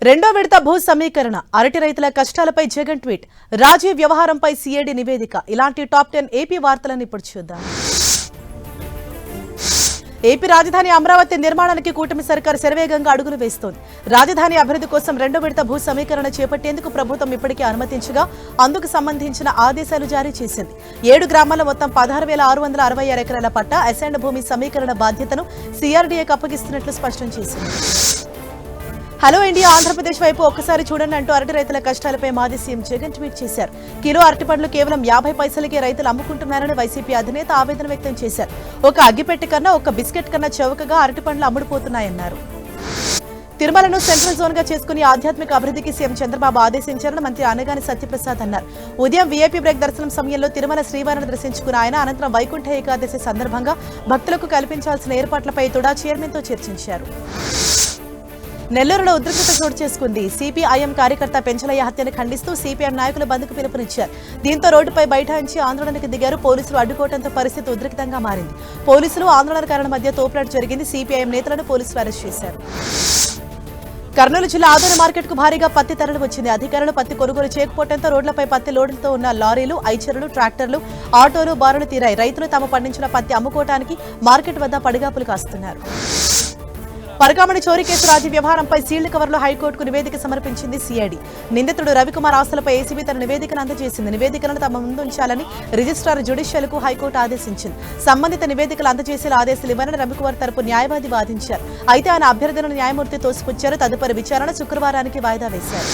రెండో విడత భూ సమీకరణ అరటి రైతుల కష్టాలపై జగన్ ట్వీట్ రాజీ వ్యవహారంపై సిఐడి నివేదిక ఇలాంటి టాప్ 10 ఏపీ వార్తలను ఇప్పుడు చూద్దాం. ఏపీ రాజధాని అమరావతి నిర్మాణానికి కూటమి సర్కారు శరవేగంగా అడుగులు వేస్తోంది. రాజధాని అభివృద్ధి కోసం రెండో విడత భూ సమీకరణ చేపట్టేందుకు ప్రభుత్వం ఇప్పటికే అనుమతించగా అందుకు సంబంధించిన ఆదేశాలు జారీ చేసింది. 7 గ్రామాల మొత్తం 16,666 ఎకరాల పట్టా అసైన్డ్ భూమి సమీకరణ బాధ్యతను సిఆర్డీఏకి అప్పగిస్తున్నట్లు స్పష్టం చేసింది. హలో ఇండియా ఆంధ్రప్రదేశ్ వైపు ఒక్కసారి చూడండి అంటూ అరటి రైతుల కష్టాలపై మాజీ సీఎం జగన్ ట్వీట్ చేశారు. కిలో అరటి పండ్లు కేవలం 50 పైసలకే రైతులు అమ్ముకుంటున్నారని వైసీపీ అధినేత ఆవేదన వ్యక్తం చేశారు. ఒక అగ్గిపెట్టి కన్నా ఒక బిస్కెట్ కన్నా చౌకగా అరటి పండ్లు అమ్ముడుపోతున్నాయన్నారు. తిరుమలను సెంట్రల్ జోన్ గా చేసుకుని ఆధ్యాత్మిక అభివృద్ధికి సీఎం చంద్రబాబు ఆదేశించారని మంత్రి అనగాని సత్యప్రసాద్ అన్నారు. ఉదయం వీఐపీ బ్రేక్ దర్శనం సమయంలో తిరుమల శ్రీవారిని దర్శించుకున్న ఆయన అనంతరం వైకుంఠ ఏకాదశి సందర్భంగా భక్తులకు కల్పించాల్సిన ఏర్పాట్లపై తుడా చైర్మన్తో చర్చించారు. నెల్లూరులో ఉద్రిక్తత చోటు చేసుకుంది. సిపిఐఎం కార్యకర్త పెంచలయ్య హత్యను ఖండిస్తూ సిపిఎం నాయకులు బంద్కు పిలుపునిచ్చారు. దీంతో రోడ్డుపై బైఠాయించి ఆందోళనకు దిగారు. పోలీసులు అడ్డుకోవడంతో పరిస్థితి ఉద్రిక్తంగా మారింది. పోలీసులు ఆందోళనకారుల మధ్య తోపులాట జరిగింది. సిపిఐఎం నేతలను పోలీసులు అరెస్ట్ చేశారు. కర్నూలు జిల్లా ఆదోని మార్కెట్ కు భారీగా పత్తి తరలి వచ్చింది. అధికారులు పత్తి కొనుగోలు చేయకపోవడంతో రోడ్లపై పత్తి లోడులతో ఉన్న లారీలు, ఐచర్లు, ట్రాక్టర్లు, ఆటోలు బారులు తీరాయి. రైతులు తాము పండించిన పత్తి అమ్ముకోవడానికి మార్కెట్ వద్ద పడిగాపులు కాస్తున్నారు. పరకామణి చోరీ కేసు రాజీ వ్యవహారంపై సీల్డ్ కవర్లో హైకోర్టుకు నివేదిక సమర్పించింది సిఐడి. నిందితుడు రవికుమార్ ఆస్తులపై ఏసీబీ తన నివేదికను అందజేసింది. నివేదికలను తమ ముందుంచాలని రిజిస్ట్రార్ జ్యుడిషియల్కు హైకోర్టు ఆదేశించింది. సంబంధిత నివేదికలు అందజేసేలా ఆదేశాలు ఇవ్వాలని రవికుమార్ తరపు న్యాయవాది వాదించారు. అయితే ఆయన అభ్యర్థనను న్యాయమూర్తి తోసిపుచ్చారు. తదుపరి విచారణ శుక్రవారానికి వాయిదా వేశారు.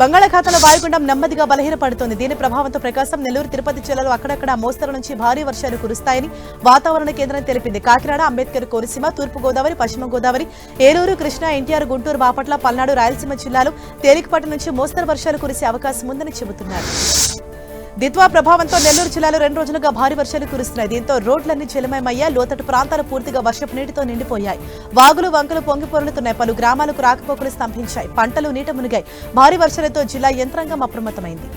బంగాళాఖాతంలో వాయుగుండం నెమ్మదిగా బలహీనపడుతోంది. దీని ప్రభావంతో ప్రకాశం, నెల్లూరు, తిరుపతి జిల్లాలో అక్కడక్కడ మోస్తరు నుంచి భారీ వర్షాలు కురుస్తాయని వాతావరణ కేంద్రం తెలిపింది. కాకినాడ, అంబేద్కర్ కోనసీమ, తూర్పు గోదావరి, పశ్చిమ గోదావరి, ఏలూరు, కృష్ణా, ఎన్టీఆర్, గుంటూరు, బాపట్ల, పల్నాడు, రాయలసీమ జిల్లాలో తేలికపాటి నుంచి మోస్తరు వర్షాలు కురిసే అవకాశం ఉందని చెబుతున్నారు. దిత్వా ప్రభావంతో నెల్లూరు జిల్లాలో 2 రోజులుగా భారీ వర్షాలు కురుస్తున్నాయి. దీంతో రోడ్లన్నీ జలమయమయ్యాయి. లోతట్టు ప్రాంతాలు పూర్తిగా వర్షపు నీటితో నిండిపోయాయి. వాగులు, వంకలు పొంగి పొర్లుతున్నాయి. పలు గ్రామాలకు రాకపోకలు స్తంభించాయి. పంటలు నీట మునిగాయి. భారీ వర్షాలతో జిల్లా యంత్రాంగం అప్రమత్తమైంది.